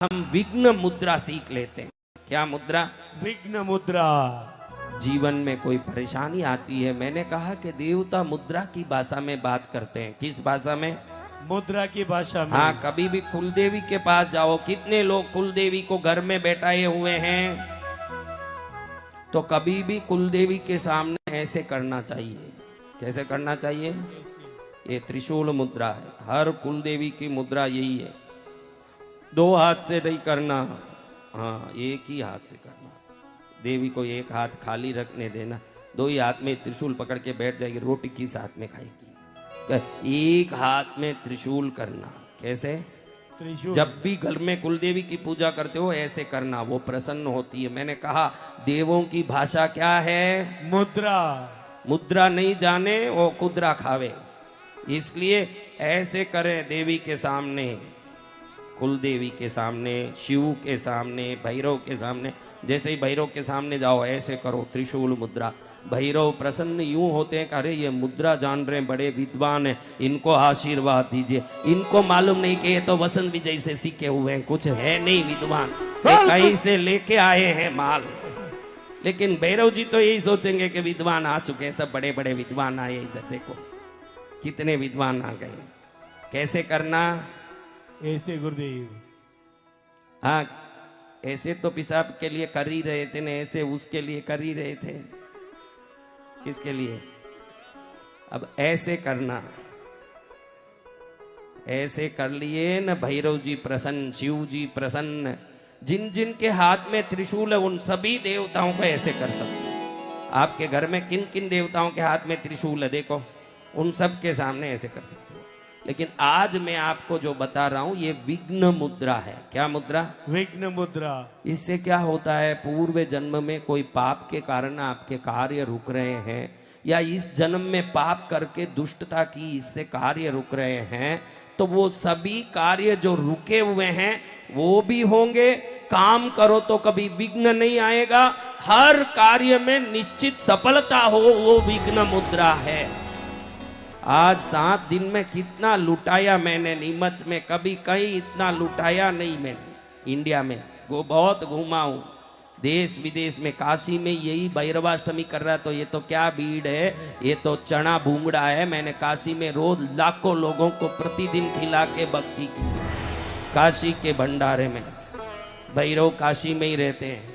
हम विघ्न मुद्रा सीख लेते हैं। क्या मुद्रा? विघ्न मुद्रा। जीवन में कोई परेशानी आती है, मैंने कहा कि देवता मुद्रा की भाषा में बात करते हैं। किस भाषा में? मुद्रा की भाषा में। हाँ, कभी भी कुलदेवी के पास जाओ, कितने लोग कुलदेवी को घर में बैठाए हुए हैं, तो कभी भी कुलदेवी के सामने ऐसे करना चाहिए। कैसे करना चाहिए? ये त्रिशूल मुद्रा है, हर कुलदेवी की मुद्रा यही है। दो हाथ से नहीं करना, हाँ एक ही हाथ से करना। देवी को एक हाथ खाली रखने देना, दो ही हाथ में त्रिशूल पकड़ के बैठ जाएगी। रोटी किस हाथ में खाएगी? एक हाथ में त्रिशूल करना। कैसे? त्रिशूल। जब भी घर में कुलदेवी की पूजा करते हो ऐसे करना, वो प्रसन्न होती है। मैंने कहा देवों की भाषा क्या है? मुद्रा। मुद्रा नहीं जाने वो कुद्रा खावे, इसलिए ऐसे करें देवी के सामने, कुलदेवी के सामने, शिव के सामने, भैरव के सामने। जैसे ही भैरव के सामने जाओ ऐसे करो, त्रिशूल मुद्रा। भैरव प्रसन्न यूं होते हैं, अरे ये मुद्रा जान रहे हैं, बड़े विद्वान हैं, इनको आशीर्वाद दीजिए। इनको मालूम नहीं कि ये तो वसंत विजय से सीखे हुए हैं, कुछ है नहीं विद्वान, कहीं से लेके आए हैं माल। लेकिन भैरव जी तो यही सोचेंगे कि विद्वान आ चुके हैं, सब बड़े बड़े विद्वान आए, इधर देखो कितने विद्वान आ गए। कैसे करना? ऐसे गुरुदेव। हाँ, ऐसे तो पेशाब के लिए कर ही रहे थे ना, ऐसे उसके लिए कर ही रहे थे। किसके लिए? अब ऐसे करना। ऐसे कर लिए न, भैरव जी प्रसन्न, शिव जी प्रसन्न। जिन जिन के हाथ में त्रिशूल है उन सभी देवताओं को ऐसे कर सकते हैं। आपके घर में किन किन देवताओं के हाथ में त्रिशूल है देखो, उन सब के सामने ऐसे कर सकते हो। लेकिन आज मैं आपको जो बता रहा हूं ये विघ्न मुद्रा है। क्या मुद्रा? विघ्न मुद्रा। इससे क्या होता है, पूर्व जन्म में कोई पाप के कारण आपके कार्य रुक रहे हैं, या इस जन्म में पाप करके दुष्टता की इससे कार्य रुक रहे हैं, तो वो सभी कार्य जो रुके हुए हैं वो भी होंगे। काम करो तो कभी विघ्न नहीं आएगा, हर कार्य में निश्चित सफलता हो, वो विघ्न मुद्रा है। आज 7 दिन में कितना लुटाया मैंने नीमच में, कभी कहीं इतना लुटाया नहीं मैंने। इंडिया में वो बहुत घूमा हूं, देश विदेश में। काशी में यही भैरवाष्टमी कर रहा, तो ये तो क्या भीड़ है, ये तो चना भूंगड़ा है। मैंने काशी में रोज लाखों लोगों को प्रतिदिन खिला के भक्ति की, काशी के भंडारे में। भैरव काशी में ही रहते हैं,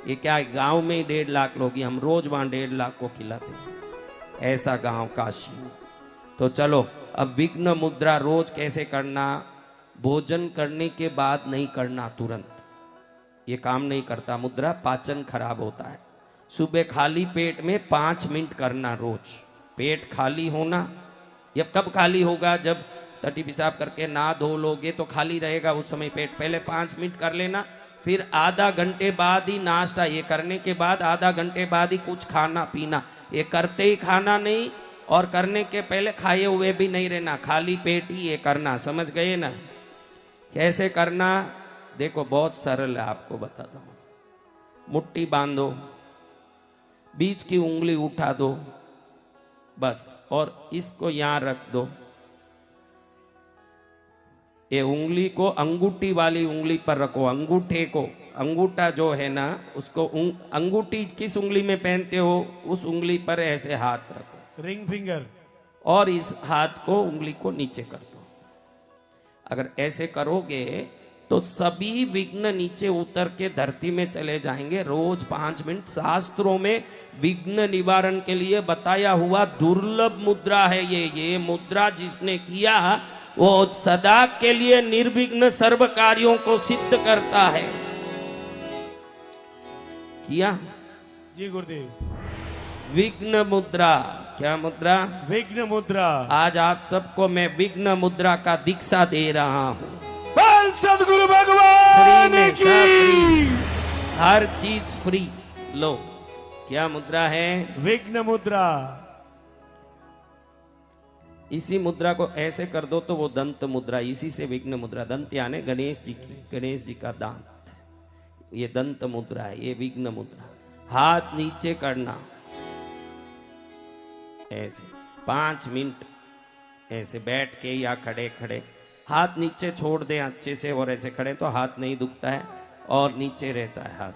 ये क्या गांव में ही 1.5 लाख लोग, हम रोज वहां 1.5 लाख को खिलाते थे। ऐसा गांव काशी। तो चलो अब विघ्न मुद्रा रोज कैसे करना? भोजन करने के बाद नहीं करना तुरंत, ये काम नहीं करता मुद्रा, पाचन खराब होता है। सुबह खाली पेट में 5 मिनट करना रोज। पेट खाली होना, ये कब खाली होगा? जब टट्टी पेशाब करके ना धो लोगे तो खाली रहेगा उस समय पेट। पहले 5 मिनट कर लेना, फिर आधा घंटे बाद ही नाश्ता। ये करने के बाद आधा घंटे बाद ही कुछ खाना पीना। ये करते ही खाना नहीं और करने के पहले खाए हुए भी नहीं रहना, खाली पेट ही ये करना। समझ गए ना कैसे करना? देखो बहुत सरल है, आपको बताता हूं। मुट्ठी बांधो, बीच की उंगली उठा दो बस, और इसको यहां रख दो। ये उंगली को अंगूठी वाली उंगली पर रखो, अंगूठे को, अंगूठा जो है ना उसको, अंगूठी किस उंगली में पहनते हो उस उंगली पर ऐसे हाथ रखो, रिंग फिंगर। और इस हाथ को, उंगली को नीचे कर दो। अगर ऐसे करोगे तो सभी विघ्न नीचे उतर के धरती में चले जाएंगे। रोज 5 मिनट। शास्त्रों में विघ्न निवारण के लिए बताया हुआ दुर्लभ मुद्रा है ये मुद्रा जिसने किया वो सदा के लिए निर्विघ्न सर्व कार्यों को सिद्ध करता है। किया जी गुरुदेव। विघ्न मुद्रा। क्या मुद्रा? विघ्न मुद्रा। आज आप सबको मैं विघ्न मुद्रा का दीक्षा दे रहा हूं। सदगुरु भगवान फ्री में की। सब फ्री, हर चीज फ्री। लो, क्या मुद्रा है? विघ्न मुद्रा। इसी मुद्रा को ऐसे कर दो तो वो दंत मुद्रा, इसी से विघ्न मुद्रा। दंत यानी गणेश जी की, गणेश जी का दांत, ये दंत मुद्रा है, ये विघ्न मुद्रा। हाथ नीचे करना ऐसे 5 मिनट, ऐसे बैठ के या खड़े खड़े हाथ नीचे छोड़ दें अच्छे से और ऐसे खड़े तो हाथ नहीं दुखता है और नीचे रहता है हाथ।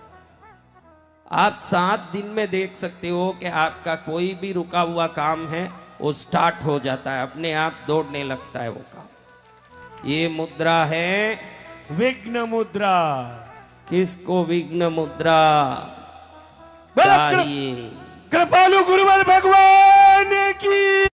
आप 7 दिन में देख सकते हो कि आपका कोई भी रुका हुआ काम है वो स्टार्ट हो जाता है, अपने आप दौड़ने लगता है वो काम। ये मुद्रा है विघ्न मुद्रा। किसको विघ्न मुद्रा बोलो चाहिए? कृपालु गुरुवर भगवान की